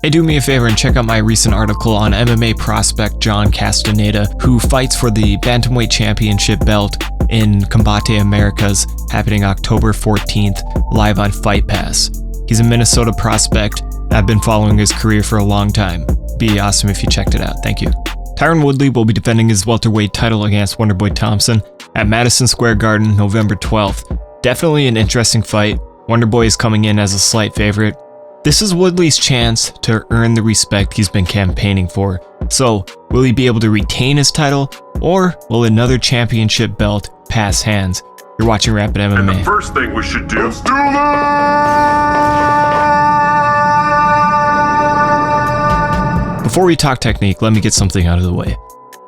Hey, do me a favor and check out my recent article on MMA prospect John Castaneda, who fights for the Bantamweight Championship belt in Combate Americas, happening October 14th, live on Fight Pass. He's a Minnesota prospect. I've been following his career for a long time. Be awesome if you checked it out. Thank you. Tyron Woodley will be defending his welterweight title against Wonderboy Thompson at Madison Square Garden, November 12th. Definitely an interesting fight. Wonderboy is coming in as a slight favorite. This is Woodley's chance to earn the respect he's been campaigning for. So, will he be able to retain his title, or will another championship belt pass hands? You're watching Rapid MMA. And the first thing we should do is do Before we talk technique, let me get something out of the way.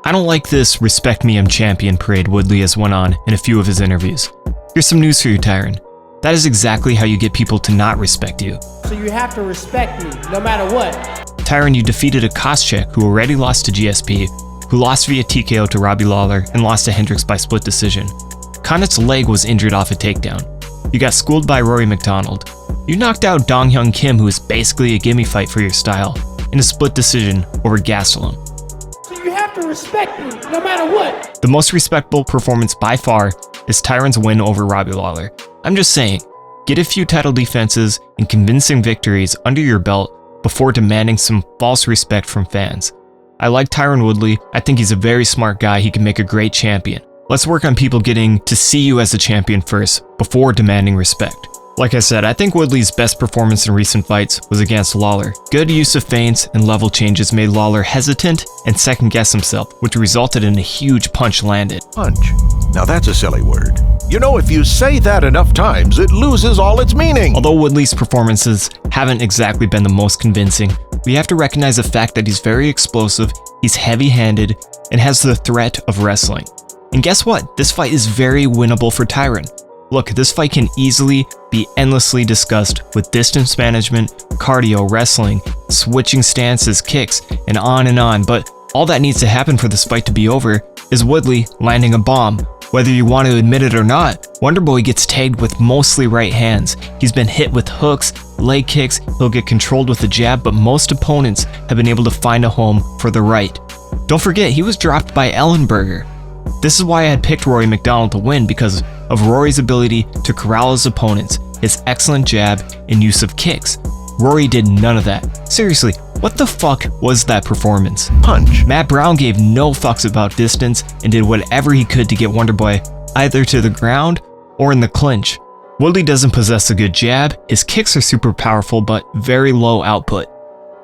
I don't like this respect me I'm champion parade Woodley has went on in a few of his interviews. Here's some news for you, Tyron. That is exactly how you get people to not respect you. So you have to respect me, no matter what. Tyron, you defeated a Koscheck who already lost to GSP, who lost via TKO to Robbie Lawler, and lost to Hendricks by split decision. Connett's leg was injured off a takedown. You got schooled by Rory McDonald. You knocked out Dong Hyun Kim, who is basically a gimme fight for your style, in a split decision over Gastelum. So you have to respect me, no matter what. The most respectable performance by far is Tyron's win over Robbie Lawler. I'm just saying, get a few title defenses and convincing victories under your belt before demanding some false respect from fans. I like Tyron Woodley. I think he's a very smart guy. He can make a great champion. Let's work on people getting to see you as a champion first before demanding respect. Like I said, I think Woodley's best performance in recent fights was against Lawler. Good use of feints and level changes made Lawler hesitant and second-guess himself, which resulted in a huge punch landed. Punch. Now that's a silly word. You know, if you say that enough times, it loses all its meaning. Although Woodley's performances haven't exactly been the most convincing, we have to recognize the fact that he's very explosive, he's heavy-handed, and has the threat of wrestling. And guess what? This fight is very winnable for Tyron. Look, this fight can easily be endlessly discussed with distance management, cardio, wrestling, switching stances, kicks, and on, but all that needs to happen for this fight to be over is Woodley landing a bomb. Whether you want to admit it or not, Wonderboy gets tagged with mostly right hands. He's been hit with hooks, leg kicks, he'll get controlled with a jab, but most opponents have been able to find a home for the right. Don't forget, he was dropped by Ellenberger. This is why I had picked Rory McDonald to win, because of Rory's ability to corral his opponents, his excellent jab, and use of kicks. Rory did none of that. Seriously, what the fuck was that performance? Punch. Matt Brown gave no fucks about distance and did whatever he could to get Wonderboy either to the ground or in the clinch. Woodley doesn't possess a good jab, his kicks are super powerful but very low output.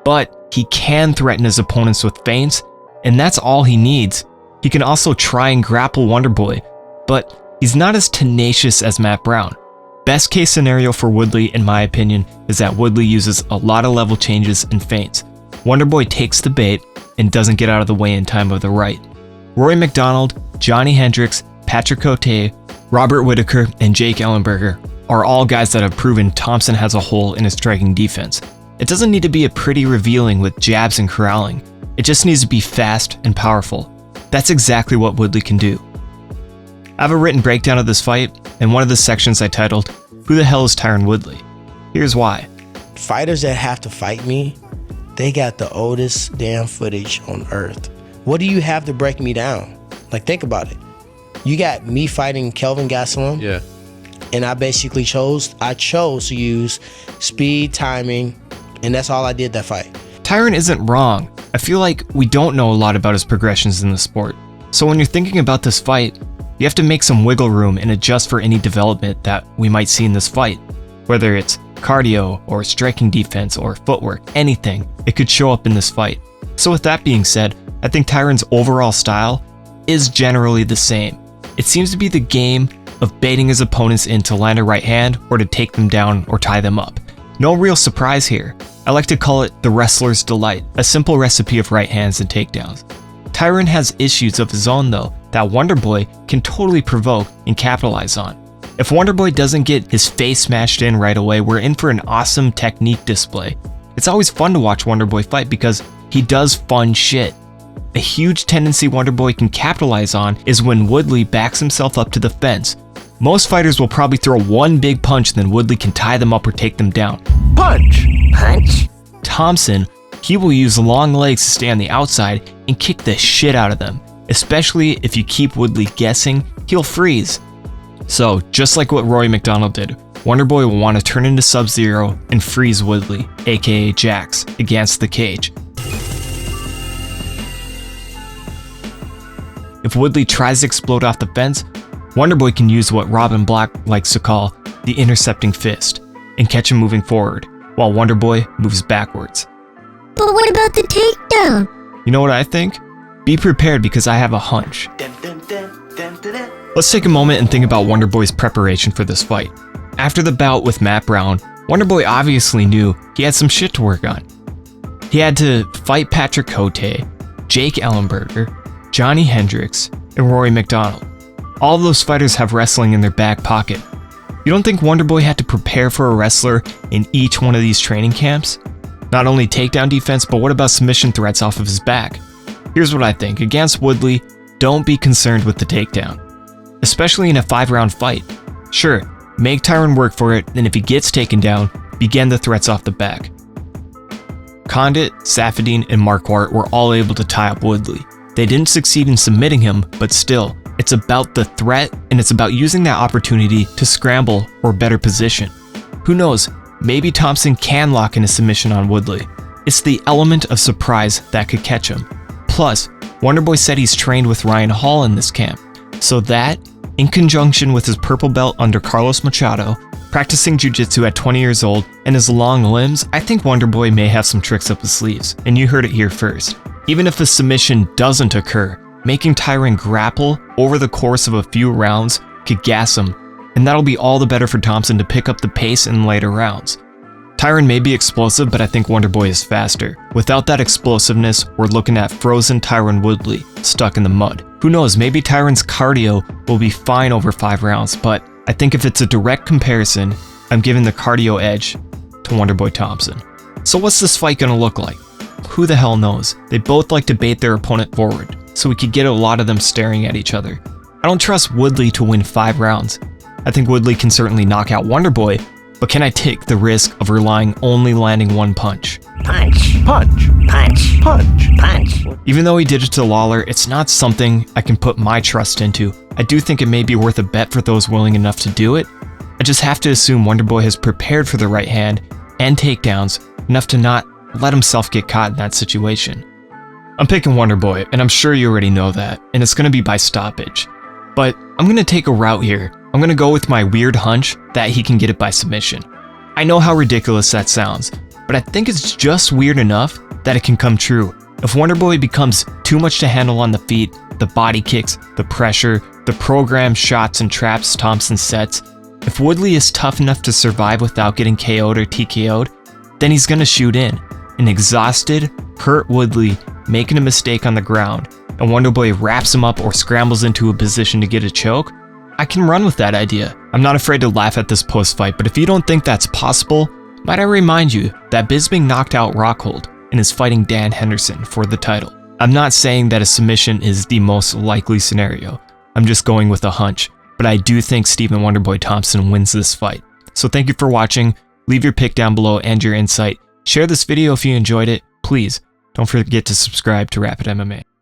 But he can threaten his opponents with feints, and that's all he needs. He can also try and grapple Wonderboy, but he's not as tenacious as Matt Brown. Best case scenario for Woodley, in my opinion, is that Woodley uses a lot of level changes and feints. Wonderboy takes the bait and doesn't get out of the way in time of the right. Rory McDonald, Johnny Hendricks, Patrick Cote, Robert Whitaker, and Jake Ellenberger are all guys that have proven Thompson has a hole in his striking defense. It doesn't need to be a pretty revealing with jabs and corralling. It just needs to be fast and powerful. That's exactly what Woodley can do. I have a written breakdown of this fight, and one of the sections I titled, "Who the hell is Tyron Woodley?" Here's why. Fighters that have to fight me, they got the oldest damn footage on earth. What do you have to break me down? Like, think about it. You got me fighting Kelvin Gastelum. Yeah. And I basically chose to use speed, timing, and that's all I did that fight. Tyron isn't wrong. I feel like we don't know a lot about his progressions in the sport. So when you're thinking about this fight, you have to make some wiggle room and adjust for any development that we might see in this fight. Whether it's cardio or striking defense or footwork, anything, it could show up in this fight. So with that being said, I think Tyron's overall style is generally the same. It seems to be the game of baiting his opponents in to land a right hand or to take them down or tie them up. No real surprise here. I like to call it the wrestler's delight, a simple recipe of right hands and takedowns. Tyron has issues of his own though, that Wonderboy can totally provoke and capitalize on. If Wonderboy doesn't get his face smashed in right away, we're in for an awesome technique display. It's always fun to watch Wonderboy fight because he does fun shit. A huge tendency Wonderboy can capitalize on is when Woodley backs himself up to the fence. Most fighters will probably throw one big punch, then Woodley can tie them up or take them down. Punch. Punch. Thompson he will use long legs to stay on the outside and kick the shit out of them. Especially if you keep Woodley guessing, he'll freeze. So, just like what Rory McDonald did, Wonderboy will want to turn into Sub-Zero and freeze Woodley, aka Jax, against the cage. If Woodley tries to explode off the fence, Wonderboy can use what Robin Black likes to call the Intercepting Fist and catch him moving forward, while Wonderboy moves backwards. But what about the takedown? You know what I think? Be prepared because I have a hunch. Let's take a moment and think about Wonderboy's preparation for this fight. After the bout with Matt Brown, Wonderboy obviously knew he had some shit to work on. He had to fight Patrick Cote, Jake Ellenberger, Johnny Hendricks, and Rory McDonald. All of those fighters have wrestling in their back pocket. You don't think Wonderboy had to prepare for a wrestler in each one of these training camps? Not only takedown defense, but what about submission threats off of his back? Here's what I think. Against Woodley, don't be concerned with the takedown, especially in a 5-round fight. Sure, make Tyron work for it, and if he gets taken down, begin the threats off the back. Condit, Safadine, and Marquardt were all able to tie up Woodley. They didn't succeed in submitting him, but still, it's about the threat, and it's about using that opportunity to scramble or better position. Who knows, maybe Thompson can lock in a submission on Woodley. It's the element of surprise that could catch him. Plus, Wonderboy said he's trained with Ryan Hall in this camp, so that, in conjunction with his purple belt under Carlos Machado, practicing jiu-jitsu at 20 years old, and his long limbs, I think Wonderboy may have some tricks up his sleeves, and you heard it here first. Even if a submission doesn't occur, making Tyron grapple over the course of a few rounds could gas him, and that'll be all the better for Thompson to pick up the pace in later rounds. Tyron may be explosive, but I think Wonderboy is faster. Without that explosiveness, we're looking at frozen Tyron Woodley, stuck in the mud. Who knows, maybe Tyron's cardio will be fine over 5 rounds, but I think if it's a direct comparison, I'm giving the cardio edge to Wonderboy Thompson. So what's this fight gonna look like? Who the hell knows? They both like to bait their opponent forward, so we could get a lot of them staring at each other. I don't trust Woodley to win 5 rounds. I think Woodley can certainly knock out Wonderboy, but can I take the risk of relying only landing one punch? Punch. Punch. Punch. Punch. Punch. Even though he did it to Lawler, it's not something I can put my trust into. I do think it may be worth a bet for those willing enough to do it. I just have to assume Wonderboy has prepared for the right hand and takedowns enough to not let himself get caught in that situation. I'm picking Wonderboy, and I'm sure you already know that, and it's going to be by stoppage. But I'm going to take a route here. I'm going to go with my weird hunch that he can get it by submission. I know how ridiculous that sounds, but I think it's just weird enough that it can come true. If Wonderboy becomes too much to handle on the feet, the body kicks, the pressure, the programmed shots and traps Thompson sets, if Woodley is tough enough to survive without getting KO'd or TKO'd, then he's going to shoot in. An exhausted, hurt Woodley making a mistake on the ground, and Wonderboy wraps him up or scrambles into a position to get a choke, I can run with that idea. I'm not afraid to laugh at this post-fight, but if you don't think that's possible, might I remind you that Bisping knocked out Rockhold and is fighting Dan Henderson for the title. I'm not saying that a submission is the most likely scenario. I'm just going with a hunch, but I do think Stephen Wonderboy Thompson wins this fight. So thank you for watching. Leave your pick down below and your insight. Share this video if you enjoyed it. Please don't forget to subscribe to Rapid MMA.